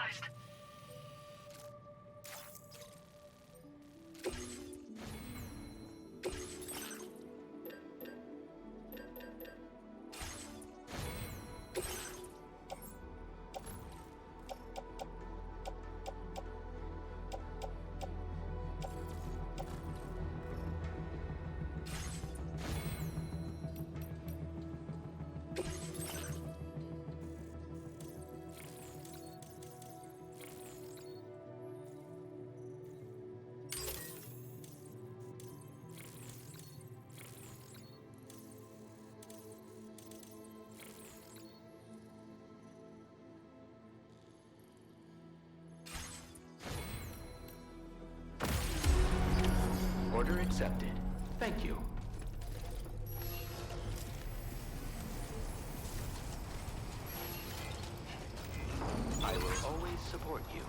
neutralized. Order accepted. Thank you. I will always support you.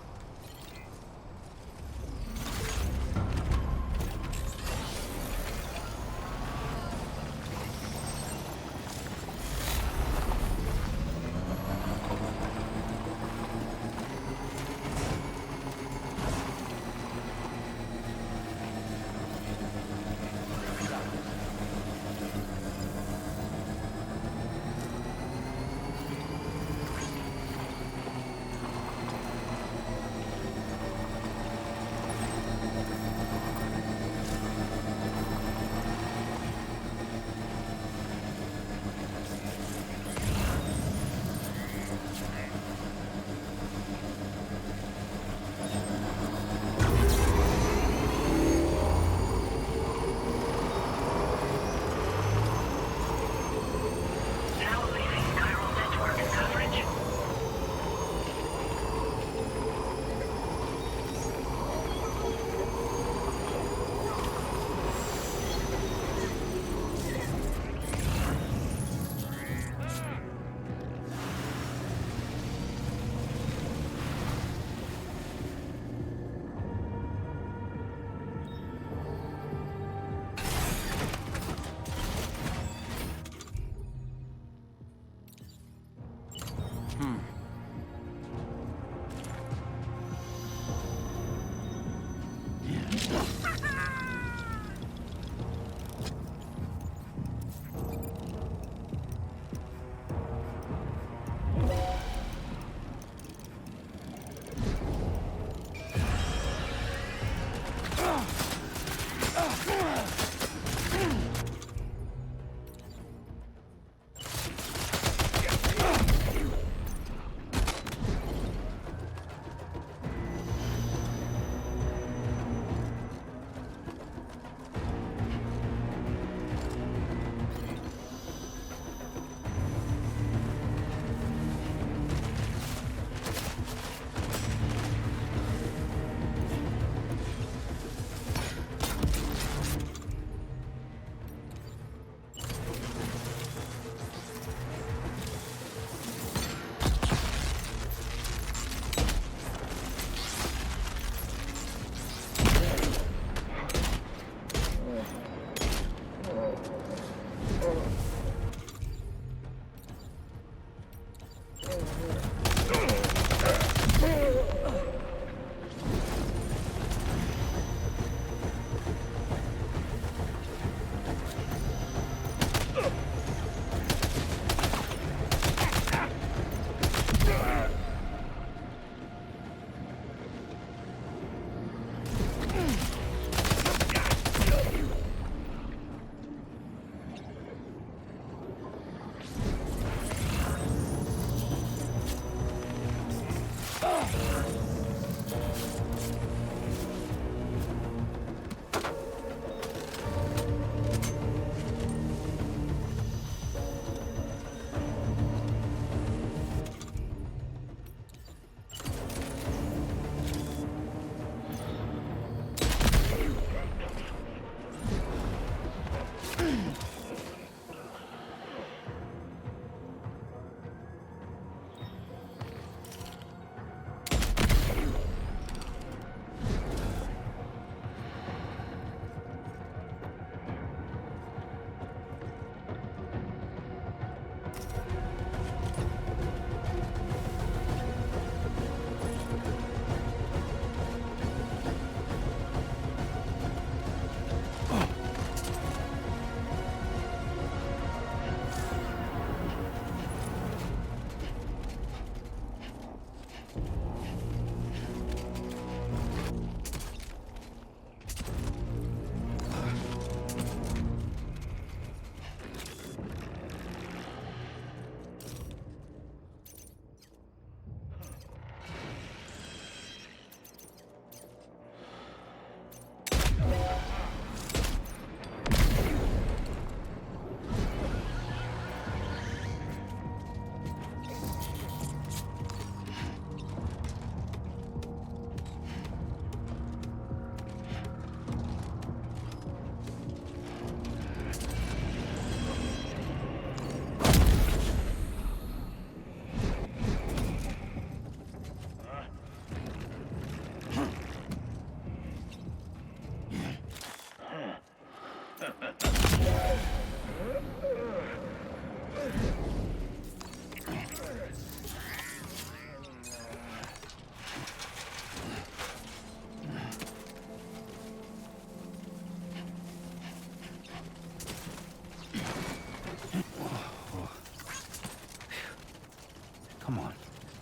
Come on.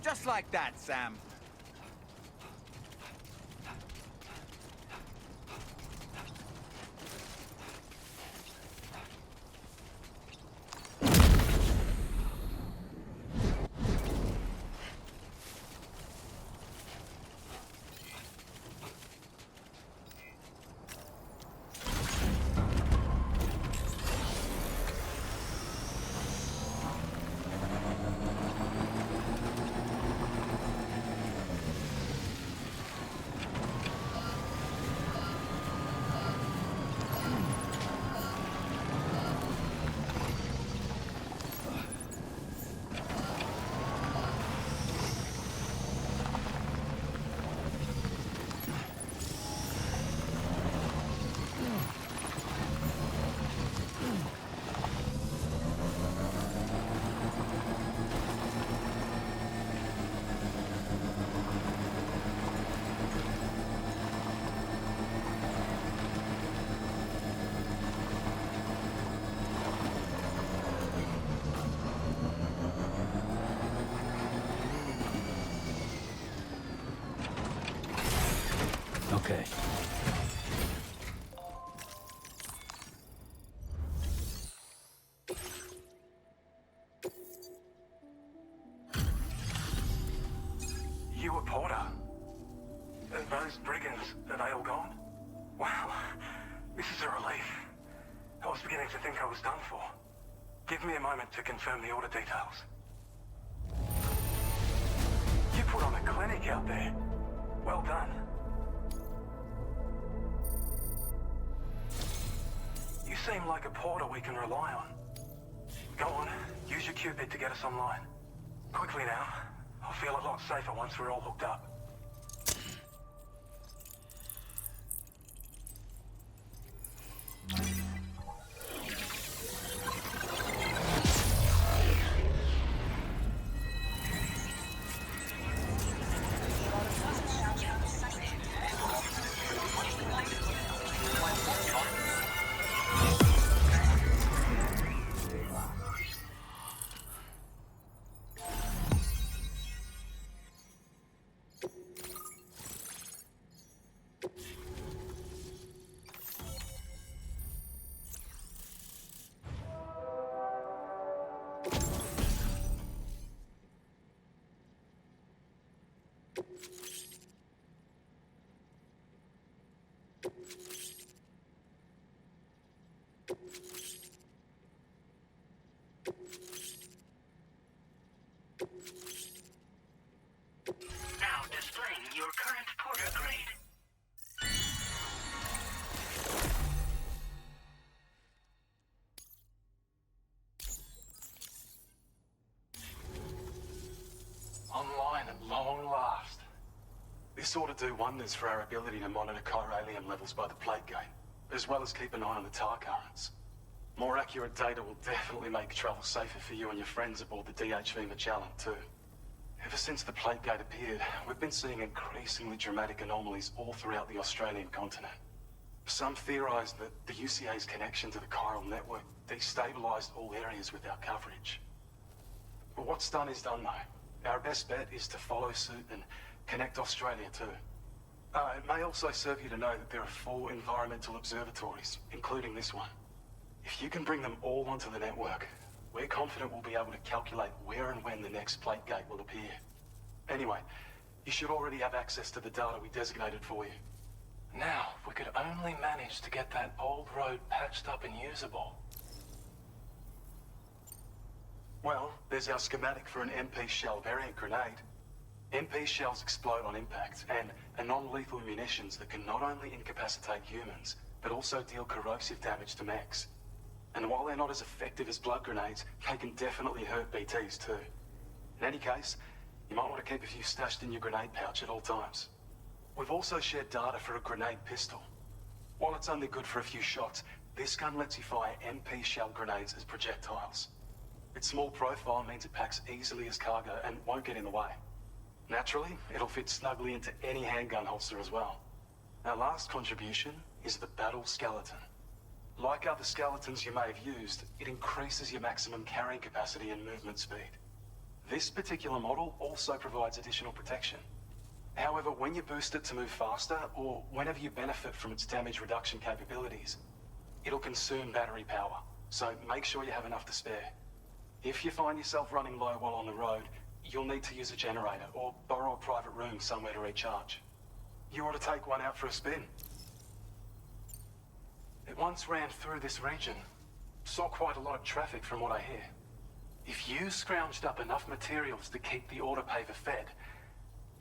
Just like that, Sam. Okay. You were Porter? And those brigands, are they all gone? Wow, this is a relief. I was beginning to think I was done for. Give me a moment to confirm the order details. You put on a clinic out there. Well done. You seem like a porter we can rely on. Go on, use your Cupid to get us online. Quickly now. I'll feel a lot safer once we're all hooked up. Now displaying your current porter grade. Online at long last. This ought to do wonders for our ability to monitor chiralium levels by the plate gate, as well as keep an eye on the tar currents. More accurate data will definitely make travel safer for you and your friends aboard the DHV Magellan too. Ever since the plate gate appeared, we've been seeing increasingly dramatic anomalies all throughout the Australian continent. Some theorize that the UCA's connection to the chiral network destabilized all areas with our coverage. But what's done is done though. Our best bet is to follow suit and connect Australia too. It may also serve you to know that there are 4 environmental observatories, including this one. If you can bring them all onto the network, we're confident we'll be able to calculate where and when the next plate gate will appear. Anyway, you should already have access to the data we designated for you. Now, if we could only manage to get that old road patched up and usable. Well, there's our schematic for an MP shell variant grenade. MP shells explode on impact, and are non-lethal munitions that can not only incapacitate humans, but also deal corrosive damage to mechs. And while they're not as effective as blood grenades, they can definitely hurt BTs too. In any case, you might want to keep a few stashed in your grenade pouch at all times. We've also shared data for a grenade pistol. While it's only good for a few shots, This gun lets you fire MP shell grenades as projectiles. Its small profile means it packs easily as cargo and won't get in the way. Naturally, it'll fit snugly into any handgun holster as well. Our last contribution is the Battle Skeleton. Like other skeletons you may have used, it increases your maximum carrying capacity and movement speed. This particular model also provides additional protection. However, when you boost it to move faster, or whenever you benefit from its damage reduction capabilities, it'll consume battery power, so make sure you have enough to spare. If you find yourself running low while on the road, you'll need to use a generator or borrow a private room somewhere to recharge. You ought to take one out for a spin. It once ran through this region. Saw quite a lot of traffic from what I hear. If you scrounged up enough materials to keep the autopaver fed,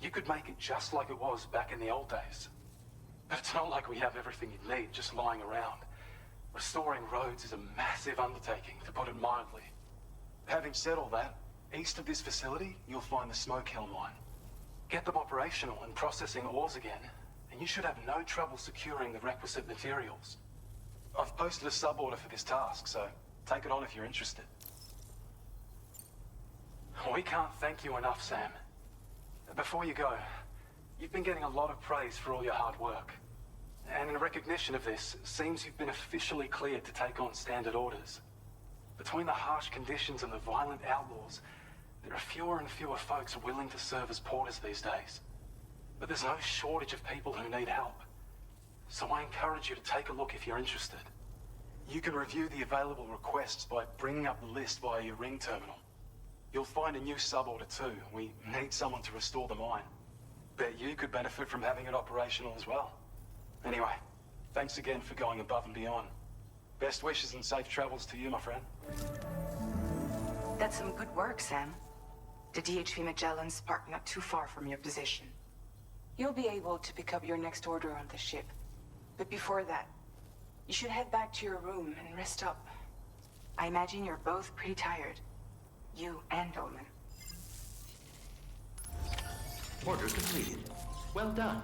you could make it just like it was back in the old days. But it's not like we have everything you need just lying around. Restoring roads is a massive undertaking, to put it mildly. Having said all that, east of this facility, you'll find the Smoke Hill mine. Get them operational and processing ores again, and you should have no trouble securing the requisite materials. I've posted a sub-order for this task, so take it on if you're interested. We can't thank you enough, Sam. Before you go, you've been getting a lot of praise for all your hard work. And in recognition of this, it seems you've been officially cleared to take on standard orders. Between the harsh conditions and the violent outlaws, there are fewer and fewer folks willing to serve as porters these days. But there's no shortage of people who need help. So I encourage you to take a look if you're interested. You can review the available requests by bringing up the list via your ring terminal. You'll find a new sub-order too. We need someone to restore the mine. Bet you could benefit from having it operational as well. Anyway, thanks again for going above and beyond. Best wishes and safe travels to you, my friend. That's some good work, Sam. The DHV Magellan's parked not too far from your position. You'll be able to pick up your next order on the ship. But before that, you should head back to your room and rest up. I imagine you're both pretty tired. You and Dolman. Order completed. Well done.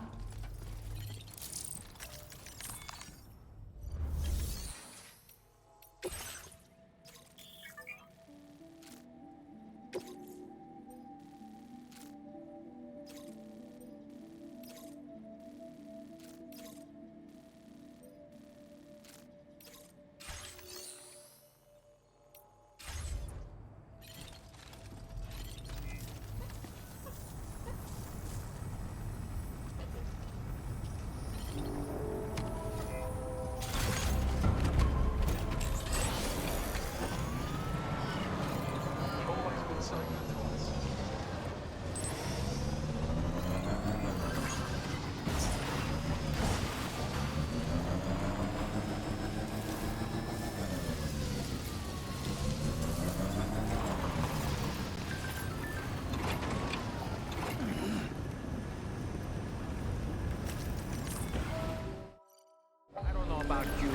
I don't know about you,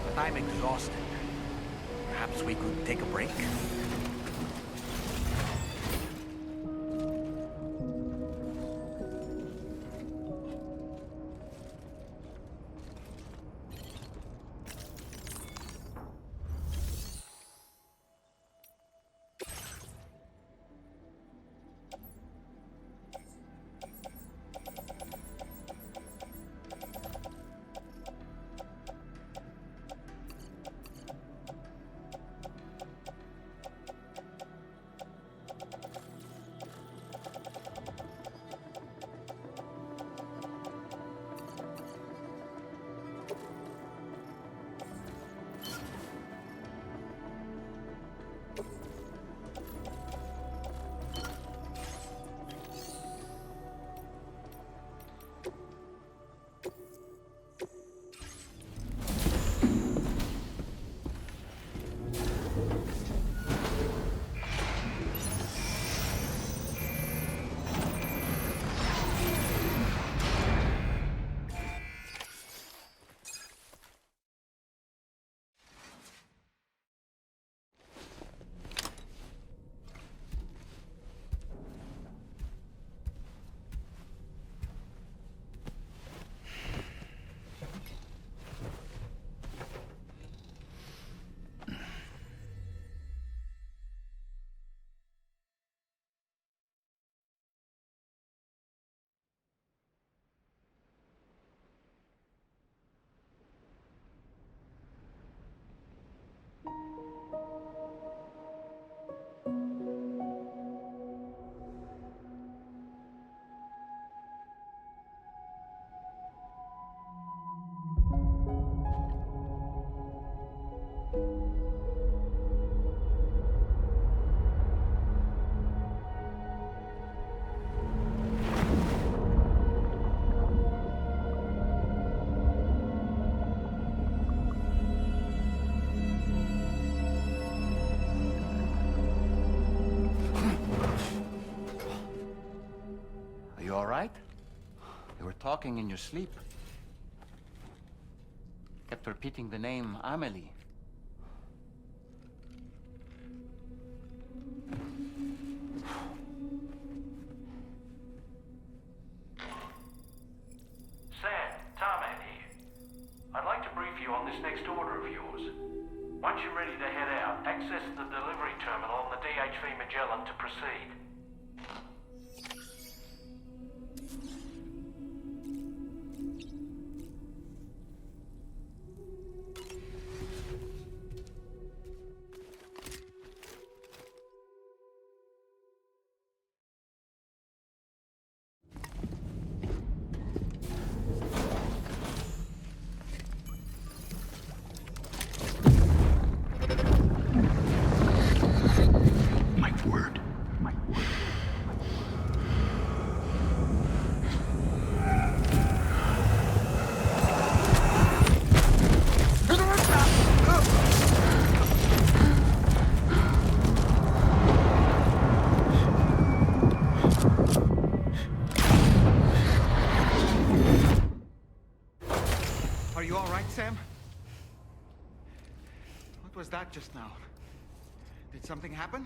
but I'm exhausted. Perhaps we could take a break? talking in your sleep. Kept repeating the name Amelie. Sam, Tarman here. I'd like to brief you on this next order of yours. Once you're ready to head out, access the delivery terminal on the DHV Magellan to proceed. Are you all right, Sam? What was that just now? Did something happen?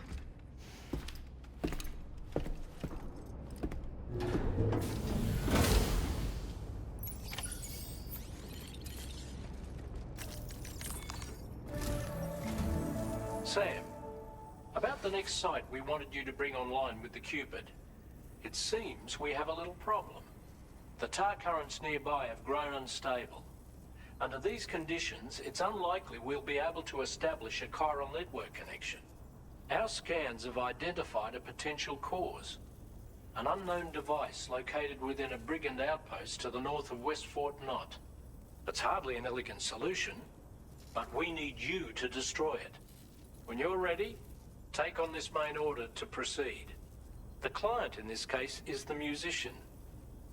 Sam, about the next site we wanted you to bring online with the Cupid. It seems we have a little problem. The tar currents nearby have grown unstable. Under these conditions, it's unlikely we'll be able to establish a chiral network connection. Our scans have identified a potential cause. An unknown device located within a brigand outpost to the north of West Fort Knott. It's hardly an elegant solution, but we need you to destroy it. When you're ready, take on this main order to proceed. The client in this case is the musician.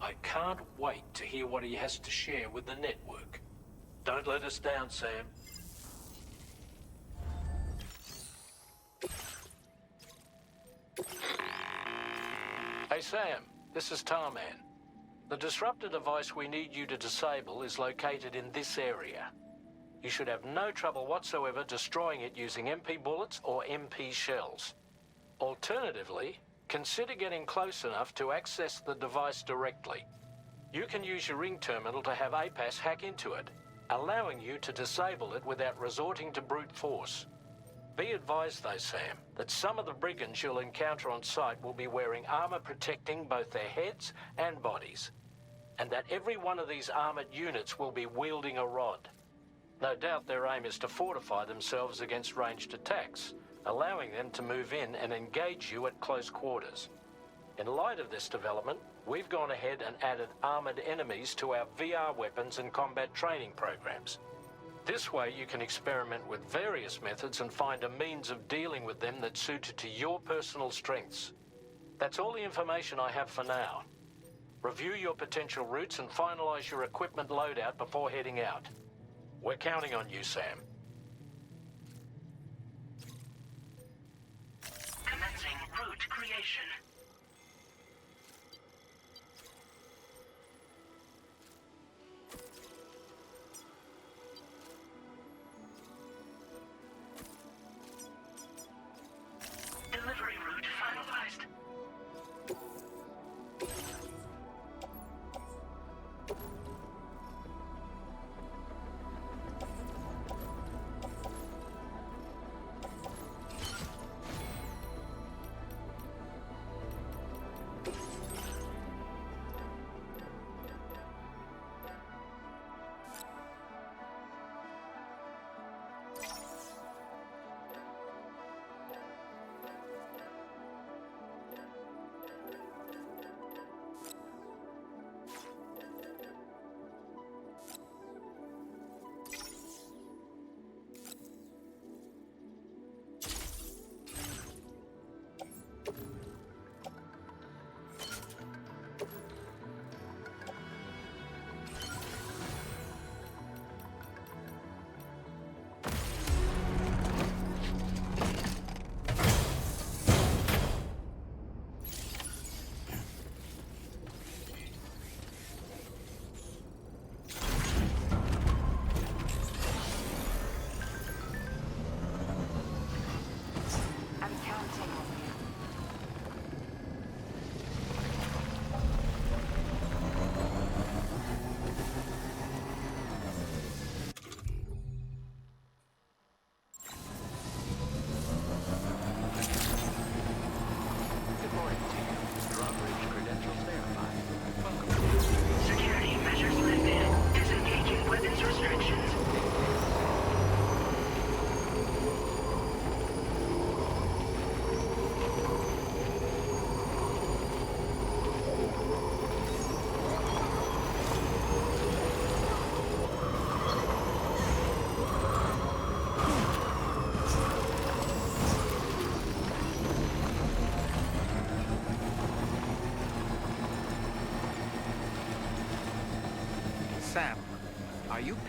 I can't wait to hear what he has to share with the network. Don't let us down, Sam. Hey, Sam, this is Tarman. The disruptor device we need you to disable is located in this area. You should have no trouble whatsoever destroying it using MP bullets or MP shells. Alternatively, consider getting close enough to access the device directly. You can use your ring terminal to have APAS hack into it, allowing you to disable it without resorting to brute force. Be advised though, Sam, that some of the brigands you'll encounter on site will be wearing armor protecting both their heads and bodies, and that every one of these armored units will be wielding a rod. No doubt their aim is to fortify themselves against ranged attacks, allowing them to move in and engage you at close quarters. In light of this development, we've gone ahead and added armored enemies to our VR weapons and combat training programs. This way you can experiment with various methods and find a means of dealing with them that's suited to your personal strengths. That's all the information I have for now. Review your potential routes and finalize your equipment loadout before heading out. We're counting on you, Sam. Commencing route creation. Delivery route finalized.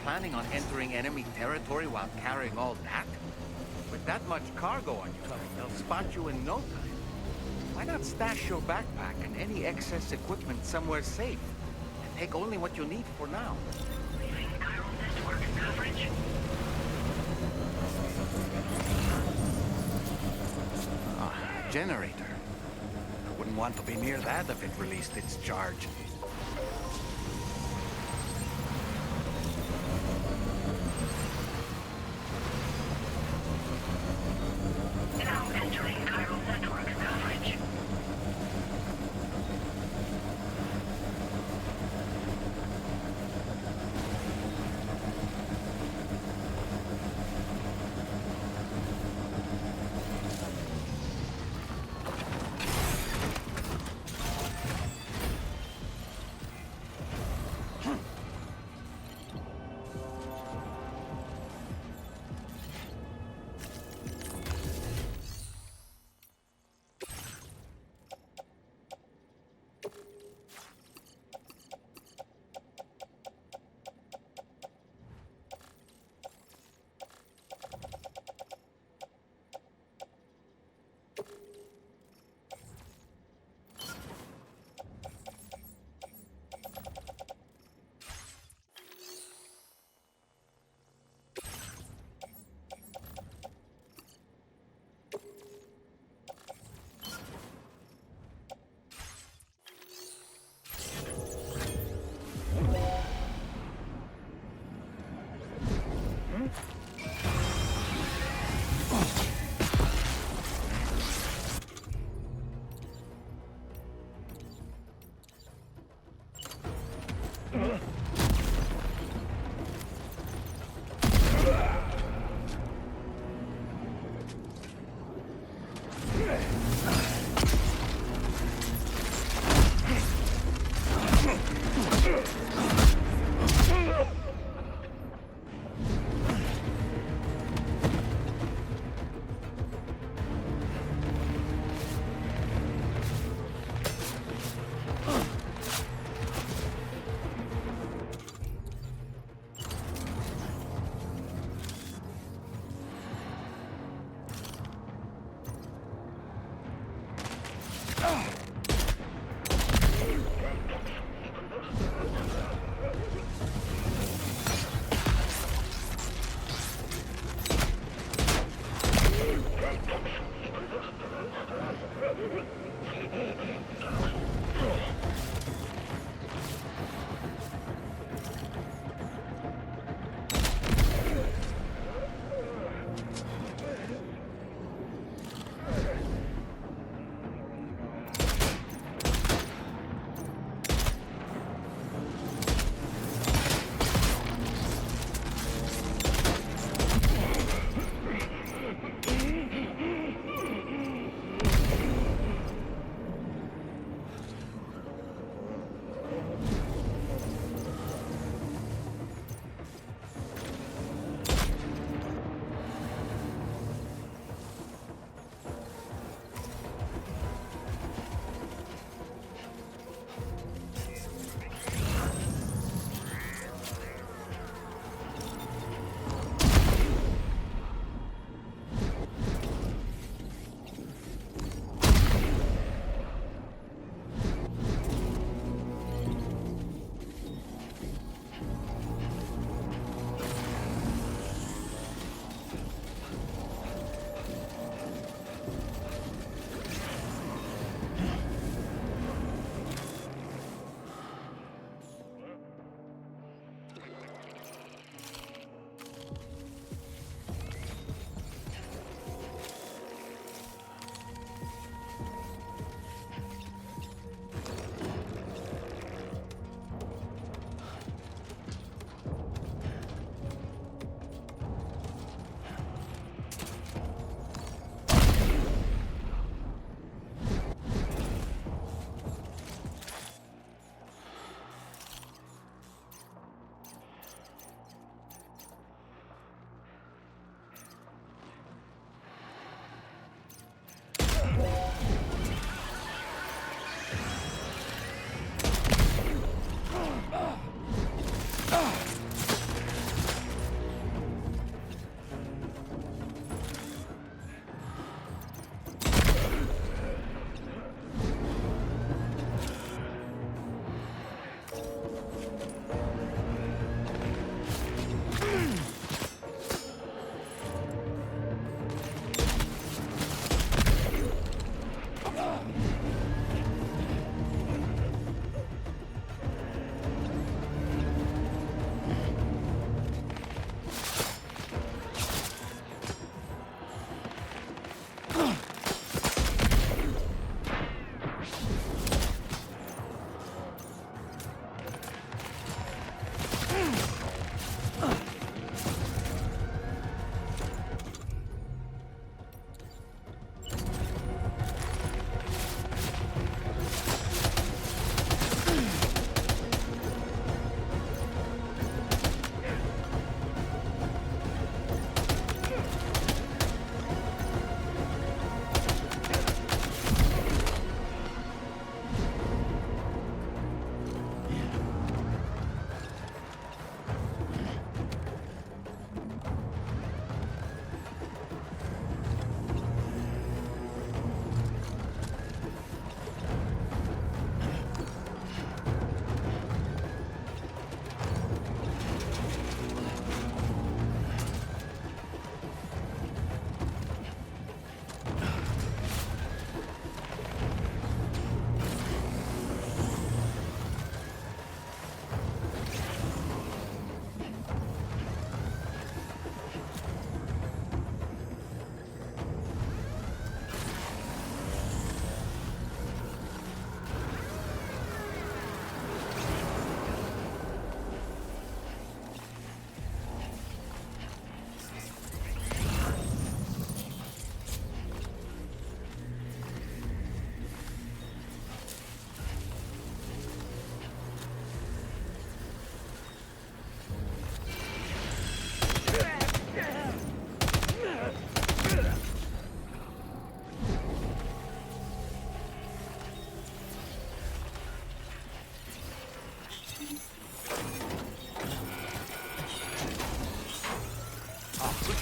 planning on entering enemy territory while carrying all that? With that much cargo on your tummy, they'll spot you in no time. Why not stash your backpack and any excess equipment somewhere safe? And take only what you need for now. Leaving chiral network coverage. Generator. I wouldn't want to be near that if it released its charge. Now entering chiral network coverage.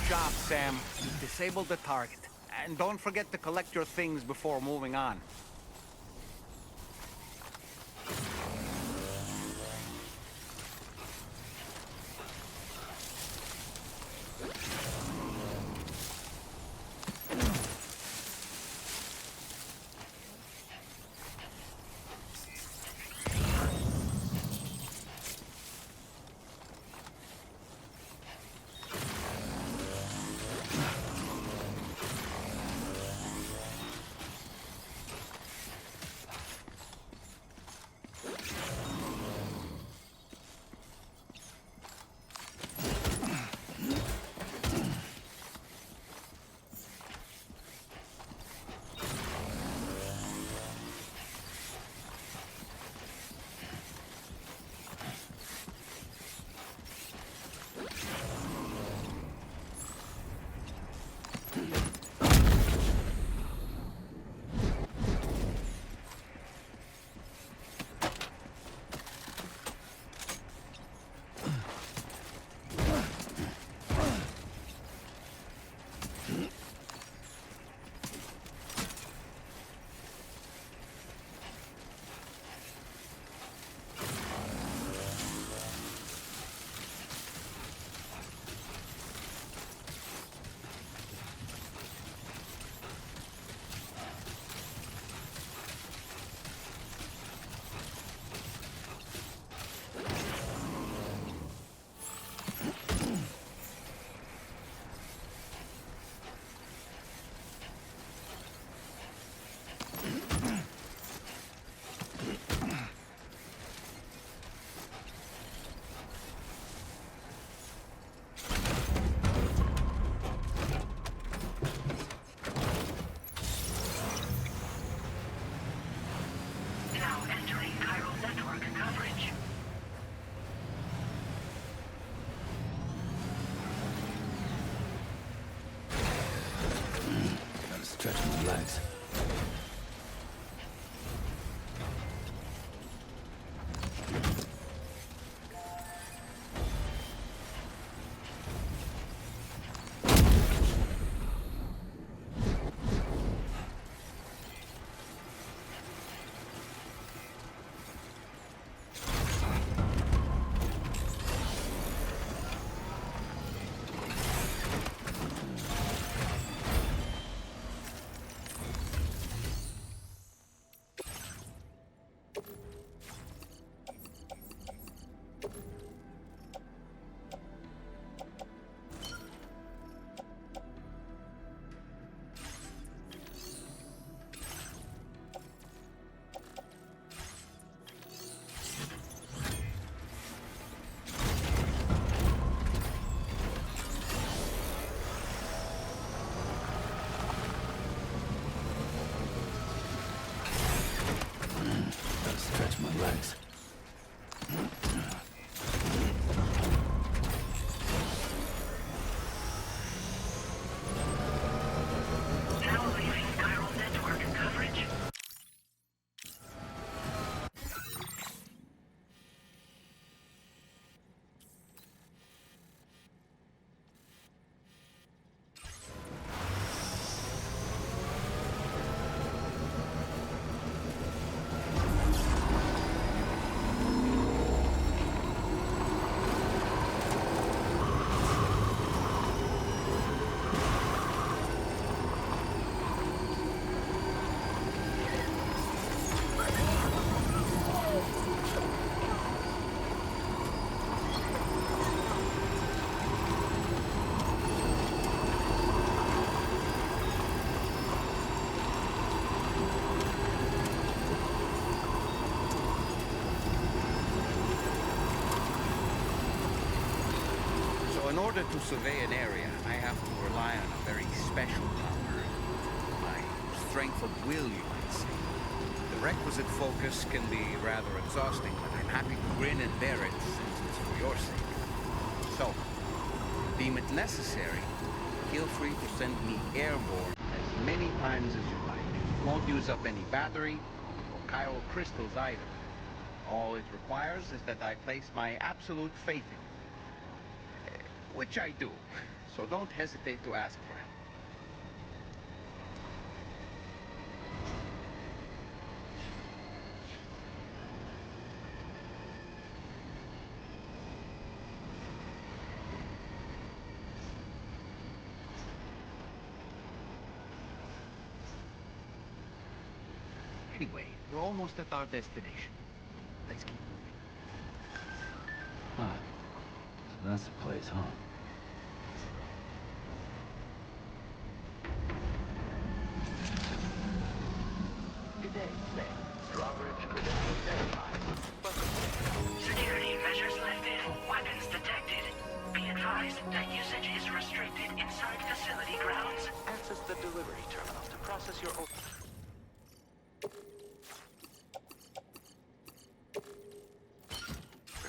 job, Sam. You've disabled the target. And don't forget to collect your things before moving on. Now entering chiral network coverage. Gotta stretch my legs. Gotta stretch my legs. Now leaving chiral network coverage. In order to survey an area, I have to rely on a very special power. My strength of will, you might say. The requisite focus can be rather exhausting, but I'm happy to grin and bear it since it's for your sake. So, deem it necessary, feel free to send me airborne as many times as you like. Won't use up any battery or chiral crystals either. All it requires is that I place my absolute faith in you. which I do. So don't hesitate to ask for him. Anyway, we're almost at our destination. Let's keep moving. Ah, so that's the place, huh? Good day, ma'am. Drawbridge credentials verified. Security measures lifted. Weapons detected. Be advised that usage is restricted inside facility grounds. Access the delivery terminal to process your order.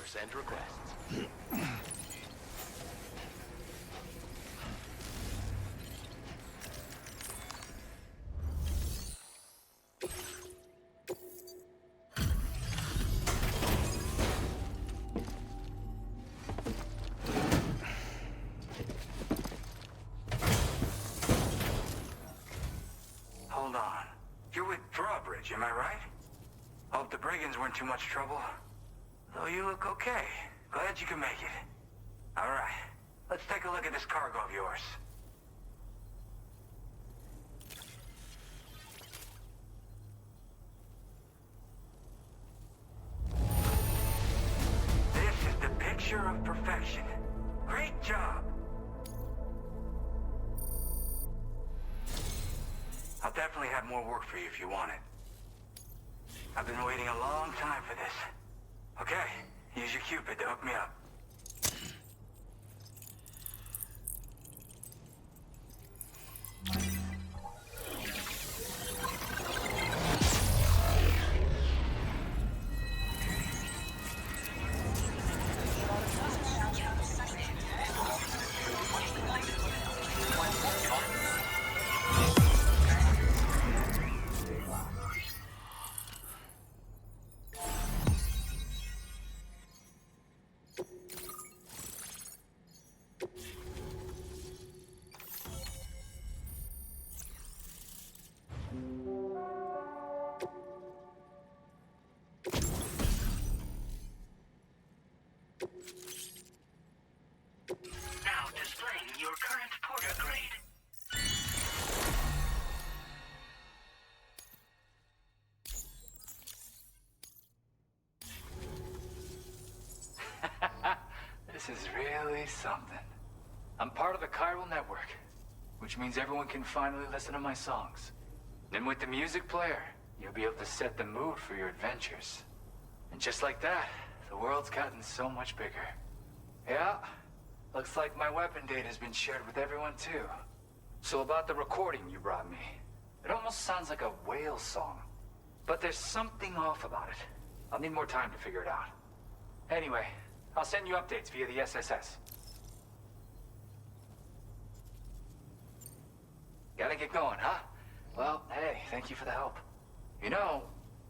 Send requests. Hold on. You're with Drawbridge, am I right? Hope the brigands weren't too much trouble. Though you look okay. Glad you can make it. All right. Let's take a look at this cargo of yours. This is the picture of perfection. Great job. I'll definitely have more work for you if you want it. I've been waiting a long time for this. Okay, use your Cupid to hook me up. Now displaying your current porter grade. This is really something. I'm part of the chiral network, which means everyone can finally listen to my songs. And with the music player, you'll be able to set the mood for your adventures. And just like that, the world's gotten so much bigger. Yeah, looks like my weapon data has been shared with everyone too. So about the recording you brought me, it almost sounds like a whale song. But there's something off about it. I'll need more time to figure it out. Anyway, I'll send you updates via the SSS. Gotta get going, huh? Well, hey, thank you for the help. You know,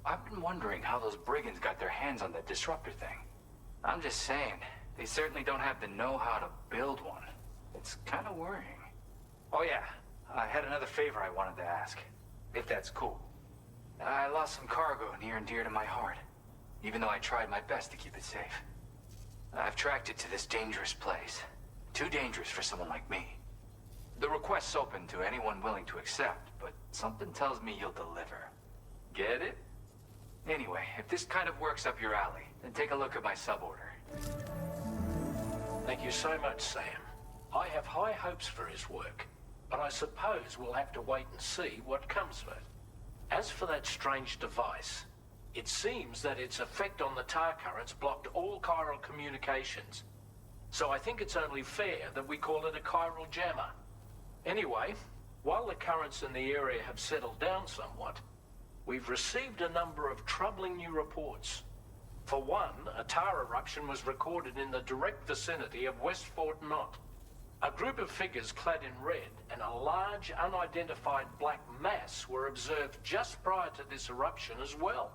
I've been wondering how those brigands got their hands on that disruptor thing. I'm just saying, they certainly don't have the know-how to build one. It's kind of worrying. Oh yeah, I had another favor I wanted to ask, if that's cool. I lost some cargo near and dear to my heart, even though I tried my best to keep it safe. I've tracked it to this dangerous place. Too dangerous for someone like me. The request's open to anyone willing to accept, but something tells me you'll deliver. Get it? Anyway, if this kind of works up your alley, then take a look at my suborder. Thank you so much, Sam. I have high hopes for his work, but I suppose we'll have to wait and see what comes of it. As for that strange device, it seems that its effect on the tar currents blocked all chiral communications. So I think it's only fair that we call it a chiral jammer. Anyway, while the currents in the area have settled down somewhat, we've received a number of troubling new reports. For one, a tar eruption was recorded in the direct vicinity of West Fort Knott. A group of figures clad in red and a large unidentified black mass were observed just prior to this eruption as well.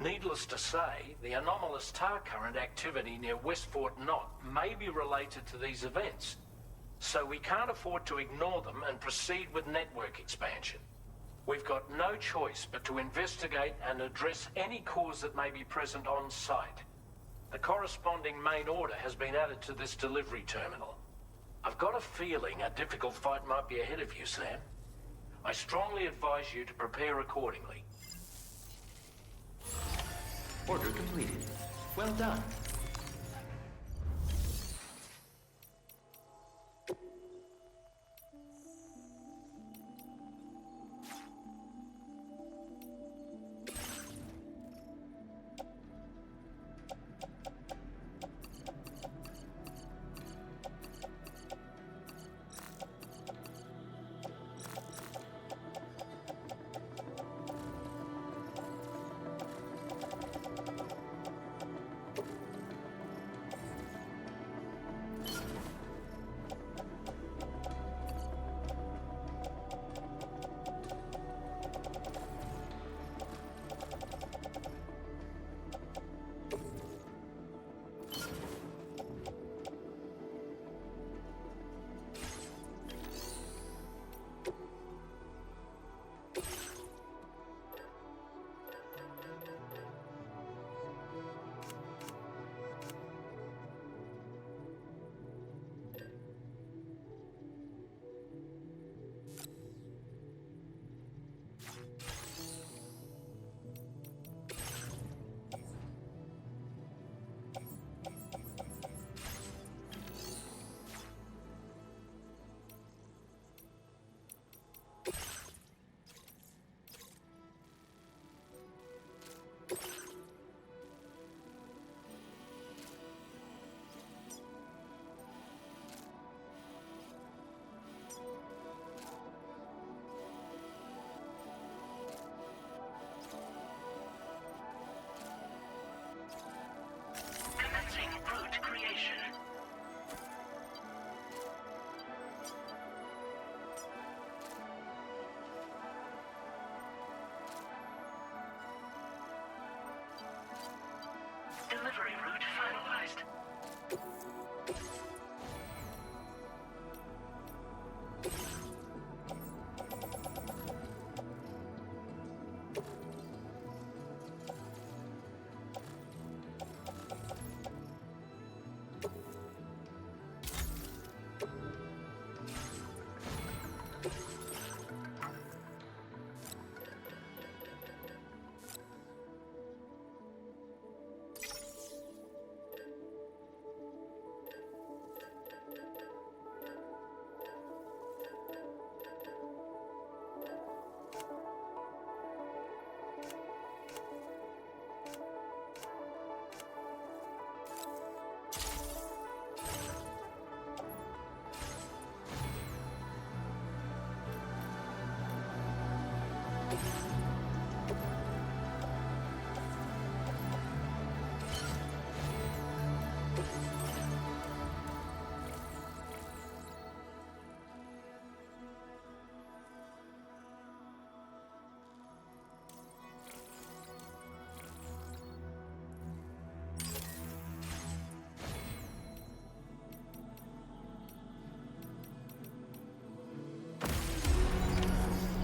Needless to say, the anomalous tar current activity near West Fort Knot may be related to these events, so we can't afford to ignore them and proceed with network expansion. We've got no choice but to investigate and address any cause that may be present on site. The corresponding main order has been added to this delivery terminal. I've got a feeling a difficult fight might be ahead of you, Sam. I strongly advise you to prepare accordingly. Order completed. Well done. Commencing route creation. Delivery route finalized.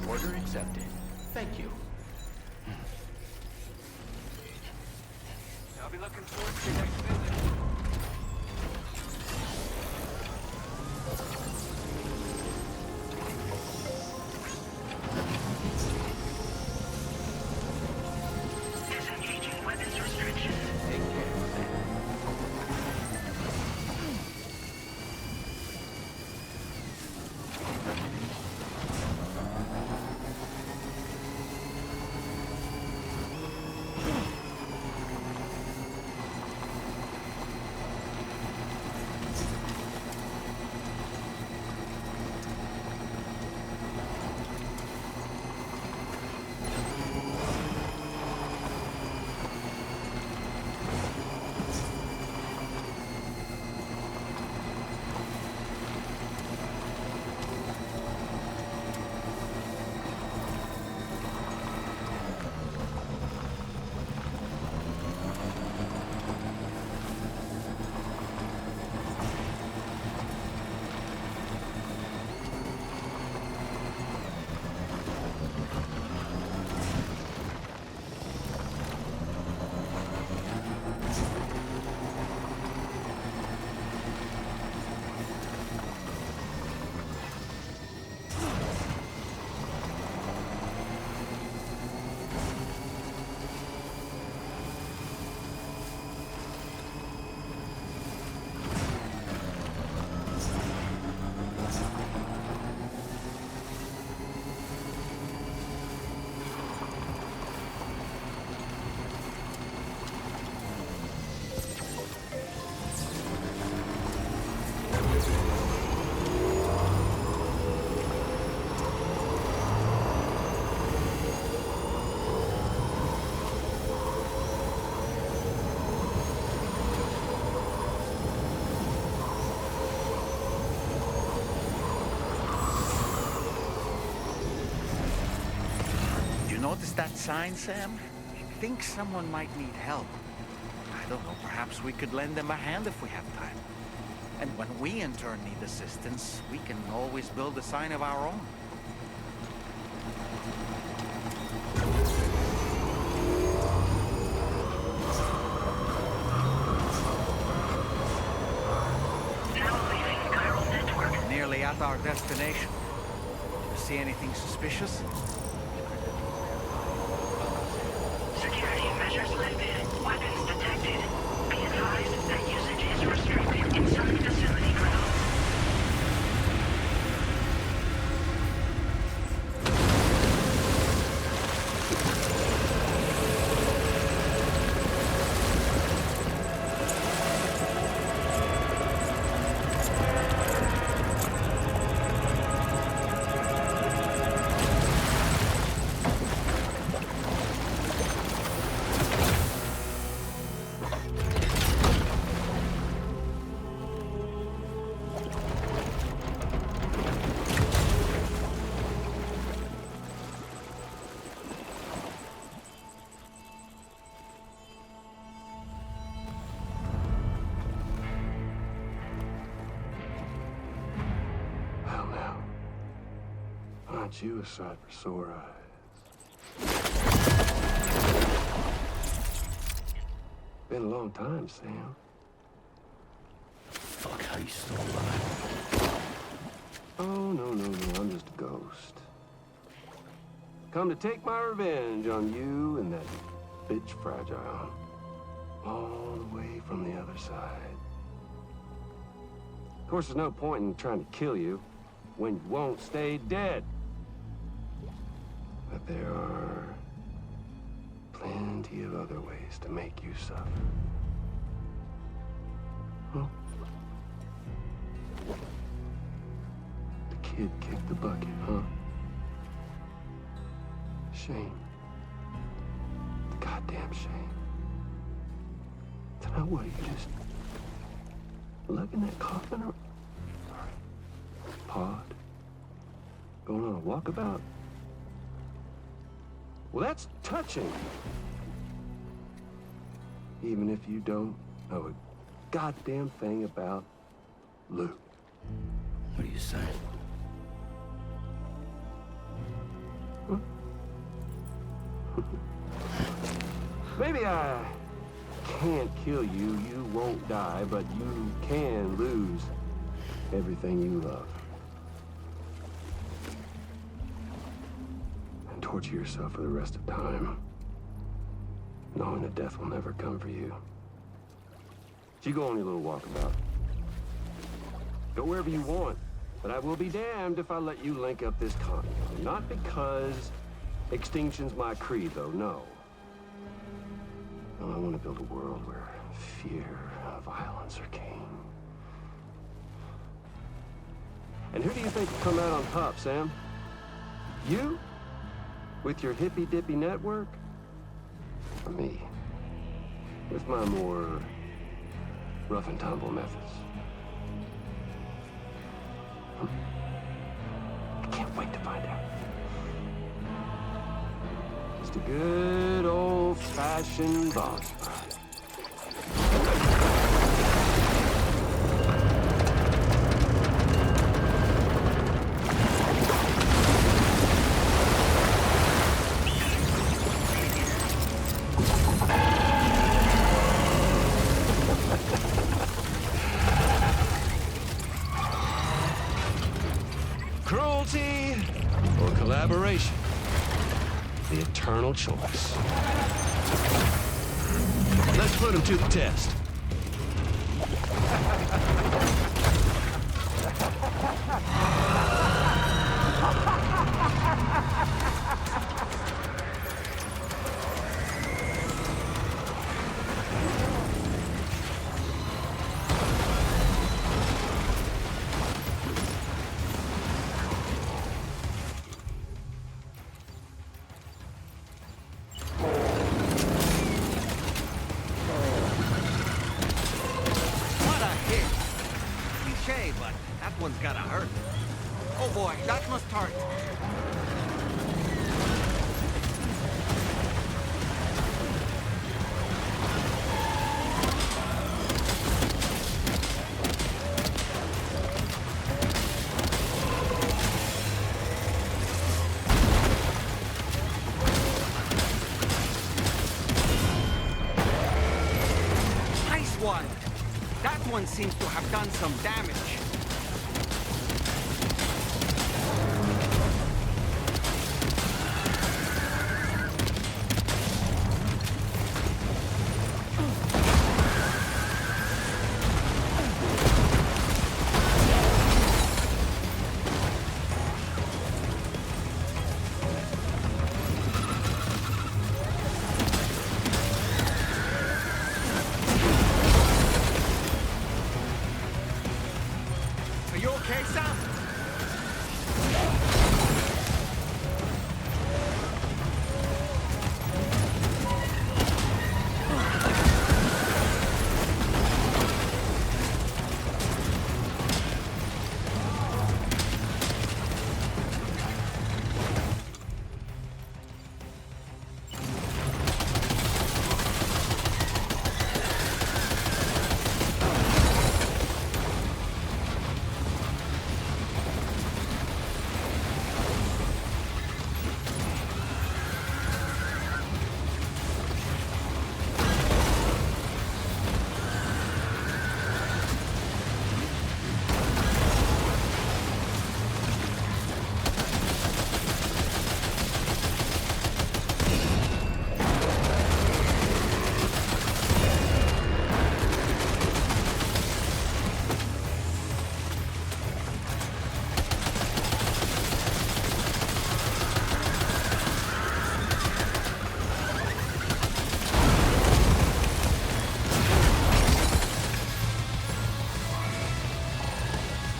Order accepted. Thank you. I'll be looking forward to your next visit. Disengaging weapons restriction. Take care of that. Notice that sign, Sam? I think someone might need help. I don't know, perhaps we could lend them a hand if we have time. And when we in turn need assistance, we can always build a sign of our own. Now leaving chiral network. Nearly at our destination. You see anything suspicious? Security measures lifted. Weapons detected. Be advised that usage is restricted inside facility grounds. Well, now, aren't you a sight for sore eyes? Been a long time, Sam. Fuck, how you still alive? Oh, no, I'm just a ghost. Come to take my revenge on you and that bitch Fragile. All the way from the other side. Of course, there's no point in trying to kill you when you won't stay dead. But there are plenty of other ways to make you suffer. Huh? The kid kicked the bucket, huh? Shame. The goddamn shame. Now what, you just lugging that coffin around? Pod? Going on a walkabout? Well, that's touching. Even if you don't know a goddamn thing about Luke. What are you saying? Huh? Maybe I can't kill you, you won't die, but you can lose everything you love. And torture yourself for the rest of time, knowing that death will never come for you. So you go on your little walkabout. Go wherever you want, but I will be damned if I let you link up this condo. Not because extinction's my creed, though, no. No, I want to build a world where fear and violence are king. And who do you think will come out on top, Sam? You? With your hippy-dippy network? Or me? With my more rough and tumble methods? I can't wait to find out. Just a good old-fashioned boss fight. Cruelty or collaboration? The eternal choice. Let's put him to the test. But that one's gotta hurt. Oh boy, that must hurt. one seems to have done some damage. Are you okay, Sam?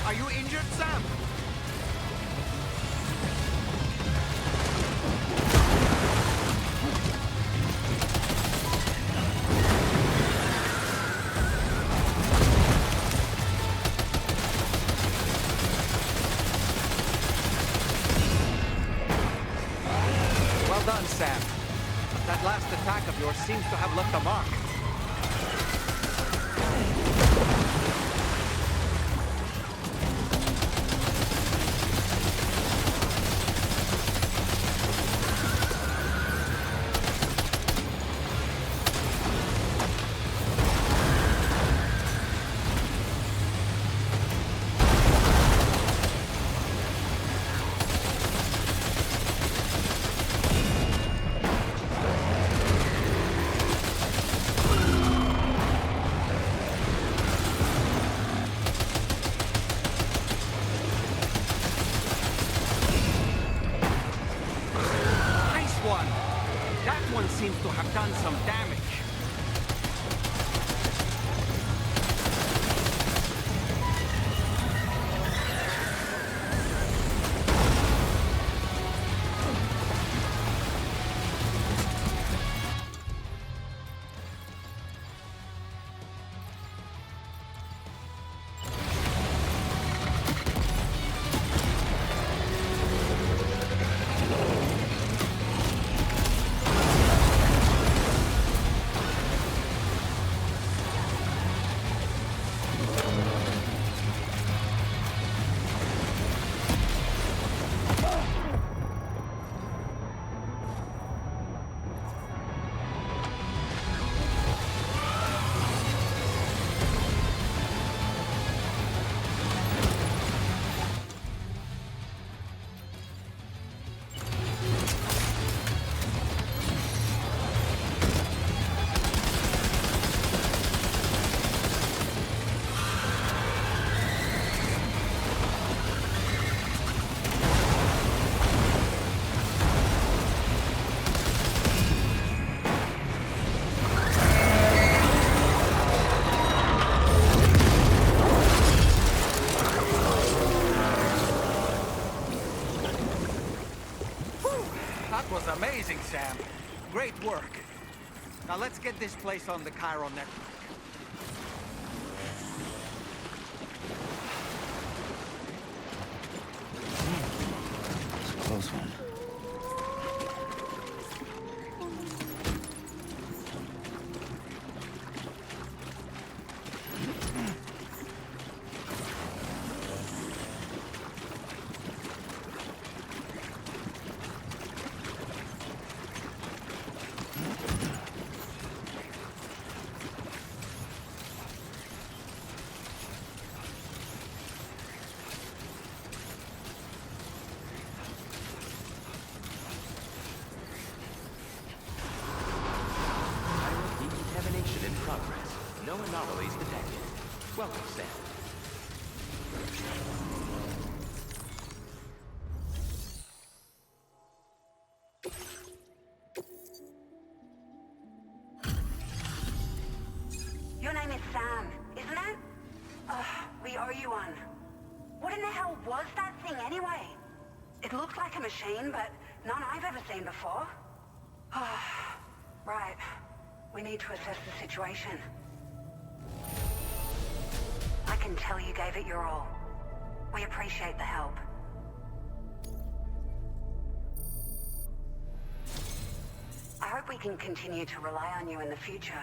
Are you injured, Sam? Well done, Sam. That last attack of yours seems to have left a mark. That one seems to have done some damage. That was amazing, Sam. Great work. Now let's get this place on the Chiron network. It's a close one. anomalies detected. Welcome, Sam. Your name is Sam, isn't it? We owe you one. What in the hell was that thing anyway? It looked like a machine, but none I've ever seen before. Right. We need to assess the situation. I can tell you gave it your all. We appreciate the help. I hope we can continue to rely on you in the future.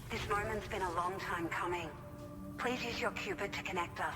This moment's been a long time coming. Please use your Cupid to connect us.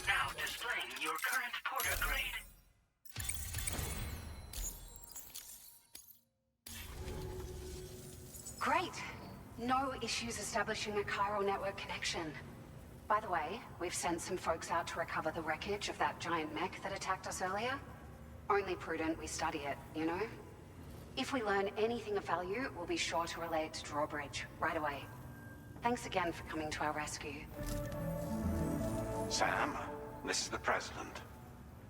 Now displaying your current porter grade. Great. No issues establishing a chiral network connection. By the way, we've sent some folks out to recover the wreckage of that giant mech that attacked us earlier. Only prudent we study it, you know? If we learn anything of value, we'll be sure to relay it to Drawbridge right away. Thanks again for coming to our rescue. Sam, this is the President.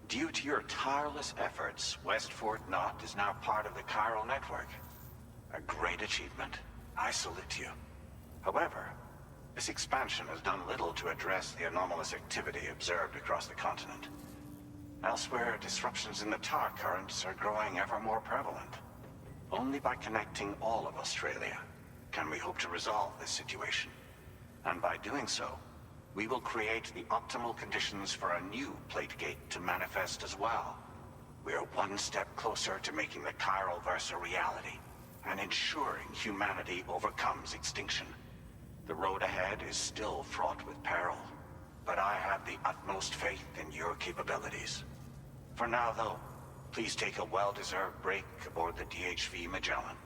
Due to your tireless efforts, West Fort Knot is now part of the chiral network. A great achievement. I salute you. However, this expansion has done little to address the anomalous activity observed across the continent. Elsewhere, disruptions in the tar currents are growing ever more prevalent. Only by connecting all of Australia can we hope to resolve this situation. And by doing so, we will create the optimal conditions for a new Plategate to manifest as well. We are one step closer to making the chiral verse a reality, and ensuring humanity overcomes extinction. The road ahead is still fraught with peril, but I have the utmost faith in your capabilities. For now, though, please take a well-deserved break aboard the DHV Magellan.